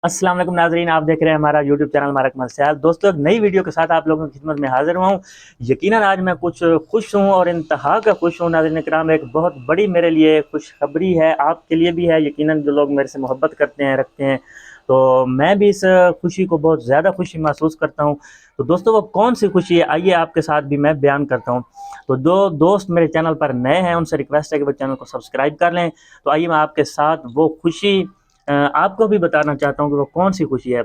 अस्सलाम वालेकुम नाजरीन, आप देख रहे हैं हमारा यूट्यूब चैनल मारक मलसियाल। दोस्तों, एक नई वीडियो के साथ आप लोगों की खिदमत में हाजिर हुआ हूँ। यकीनन आज मैं कुछ खुश हूँ और इंतहा का खुश हूँ। नाज़रीन इकराम, एक बहुत बड़ी मेरे लिए खुशखबरी है, आपके लिए भी है। यकीनन जो लोग मेरे से मोहब्बत करते हैं, रखते हैं, तो मैं भी इस खुशी को बहुत ज़्यादा खुशी महसूस करता हूँ। तो दोस्तों, वो कौन सी खुशी है, आइए आपके साथ भी मैं बयान करता हूँ। तो जो दोस्त मेरे चैनल पर नए हैं, उनसे रिक्वेस्ट है कि वो चैनल को सब्सक्राइब कर लें। तो आइए मैं आपके साथ वो खुशी आपको भी बताना चाहता हूँ कि वो कौन सी खुशी है।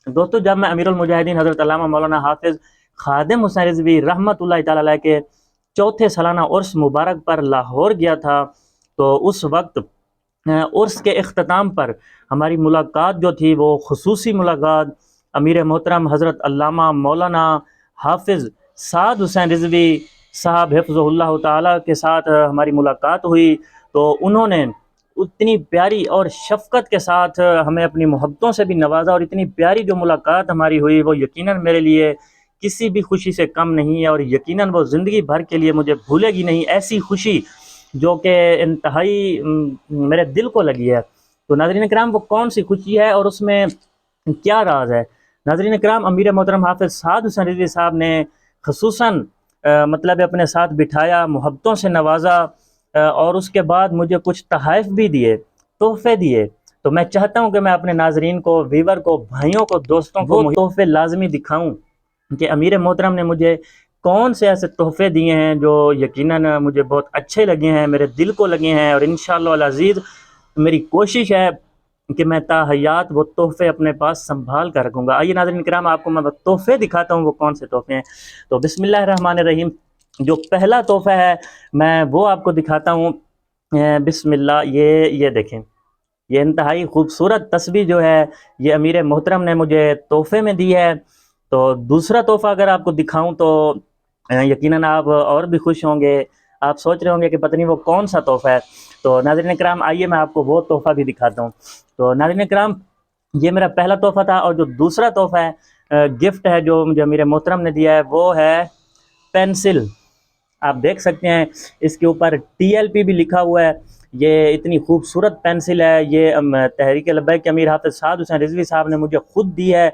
दोस्तों, जब मैं अमीरुल मुजाहिदीन हज़रत अल्लामा मौलाना हाफिज़ खादिम हुसैन रिज़वी रहमतुल्लाहि तआला अलैह के चौथे सालाना उर्स मुबारक पर लाहौर गया था, तो उस वक्त उर्स के इख्तिताम पर हमारी मुलाकात जो थी, वो खुसूसी मुलाकात अमीर मोहतरम हज़रत अल्लामा मौलाना हाफिज़ साद हुसैन रिज़वी साहब हिफ़्ज़हुल्लाह ताला के साथ हमारी मुलाकात हुई। तो उन्होंने उतनी प्यारी और शफ़क़त के साथ हमें अपनी मोहब्बतों से भी नवाज़ा, और इतनी प्यारी जो मुलाकात हमारी हुई, वो यकीनन मेरे लिए किसी भी खुशी से कम नहीं है, और यकीनन वो ज़िंदगी भर के लिए मुझे भूलेगी नहीं। ऐसी खुशी जो कि इंतहाई मेरे दिल को लगी है। तो नाज़रीन इकराम, वो कौन सी खुशी है और उसमें क्या राज है? नाज़रीन इकराम, अमीर मोहतरम हाफिज़ साद हुसैन रिज़वी साहब ने खसूसन मतलब अपने साथ बिठाया, मोहब्बतों से नवाज़ा, और उसके बाद मुझे कुछ तोहफ़े भी दिए, तोहफ़े दिए। तो मैं चाहता हूँ कि मैं अपने नाज़रीन को, व्यूवर को, भाइयों को, दोस्तों को वो तोहफ़े लाज़मी दिखाऊँ कि अमीर मोहतरम ने मुझे कौन से ऐसे तोहफ़े दिए हैं जो यकीनन मुझे बहुत अच्छे लगे हैं, मेरे दिल को लगे हैं। और इंशाअल्लाह अल अज़ीज़ मेरी कोशिश है कि मैं ताहयात वो तोहफ़े अपने पास संभाल कर रखूँगा। आइए नाज़रीन किराम, आपको मैं वो तोहफ़े दिखाता हूँ, वो कौन से तोहफ़े हैं। तो बिस्मिल्लाहिर्रहमानिर्रहीम, जो पहला तोहफ़ा है मैं वो आपको दिखाता हूँ। बिस्मिल्लाह, ये देखें, ये इंतहाई खूबसूरत तस्वीर जो है, ये अमीर मोहतरम ने मुझे तोहफ़े में दी है। तो दूसरा तोहफ़ा अगर आपको दिखाऊं तो यकीनन आप और भी खुश होंगे। आप सोच रहे होंगे कि पता नहीं वो कौन सा तोहफ़ा है। तो नाज़रीन कराम, आइए मैं आपको वो तोहफ़ा भी दिखाता हूँ। तो नाज़रीन कराम, ये मेरा पहला तोहफ़ा था, और जो दूसरा तोहफ़ा है, गिफ्ट है जो मुझे अमीर मोहतरम ने दिया है, वो है पेंसिल। आप देख सकते हैं इसके ऊपर टीएलपी भी लिखा हुआ है। ये इतनी खूबसूरत पेंसिल है, ये तहरीक लब्बैक के अमीर हाफिज़ साद हुसैन रिज़वी साहब ने मुझे खुद दी है।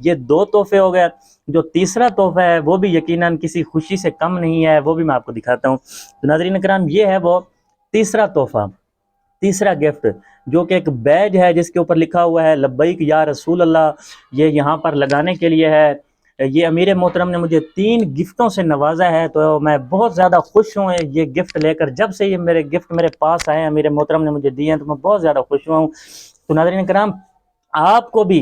ये दो तोहफ़े हो गए। जो तीसरा तोहफ़ा है वो भी यकीनन किसी खुशी से कम नहीं है, वो भी मैं आपको दिखाता हूँ। तो नाज़रीन कराम, ये है वो तीसरा तोहफ़ा, तीसरा गिफ्ट, जो कि एक बैज है जिसके ऊपर लिखा हुआ है लब्बैक या रसूल अल्लाह। ये यहाँ पर लगाने के लिए है। ये अमीर मोहतरम ने मुझे 3 गिफ्टों से नवाजा है, तो मैं बहुत ज़्यादा खुश हूँ ये गिफ्ट लेकर। जब से ये मेरे गिफ्ट मेरे पास आए, अमीर मोहतरम ने मुझे दिए हैं, तो मैं बहुत ज़्यादा खुश हुआ हूँ। तो नाज़रीन कराम, आपको भी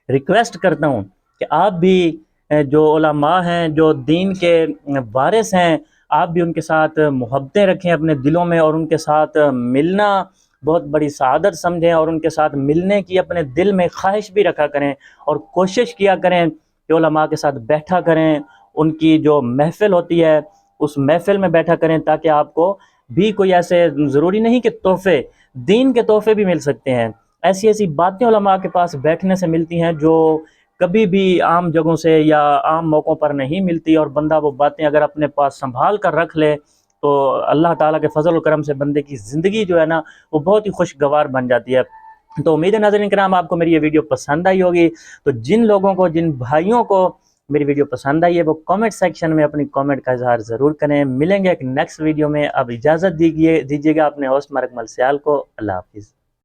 रिक्वेस्ट करता हूँ कि आप भी जो उलमा हैं, जो दीन के वारिस हैं, आप भी उनके साथ मोहब्बतें रखें अपने दिलों में, और उनके साथ मिलना बहुत बड़ी सआदत समझें, और उनके साथ मिलने की अपने दिल में ख्वाहिश भी रखा करें, और कोशिश किया करें कि उलमा के साथ बैठा करें। उनकी जो महफ़िल होती है, उस महफ़िल में बैठा करें, ताकि आपको भी कोई ऐसे, ज़रूरी नहीं कि तोहफ़े, दीन के तोहफ़े भी मिल सकते हैं। ऐसी ऐसी बातें उलमा के पास बैठने से मिलती हैं जो कभी भी आम जगहों से या आम मौक़ों पर नहीं मिलती, और बंदा वो बातें अगर अपने पास संभाल कर रख ले, तो अल्लाह ताला के फजल और करम से बंदे की ज़िंदगी जो है ना, वो बहुत ही खुशगवार बन जाती है। तो उम्मीद है नाज़रीन किराम, आपको मेरी ये वीडियो पसंद आई होगी। तो जिन लोगों को, जिन भाइयों को मेरी वीडियो पसंद आई है, वो कमेंट सेक्शन में अपनी कमेंट का इजहार ज़रूर करें। मिलेंगे एक नेक्स्ट वीडियो में। अब इजाज़त दीजिएगा अपने होस्ट मारक मलसियाल को। अल्लाह हाफिज़।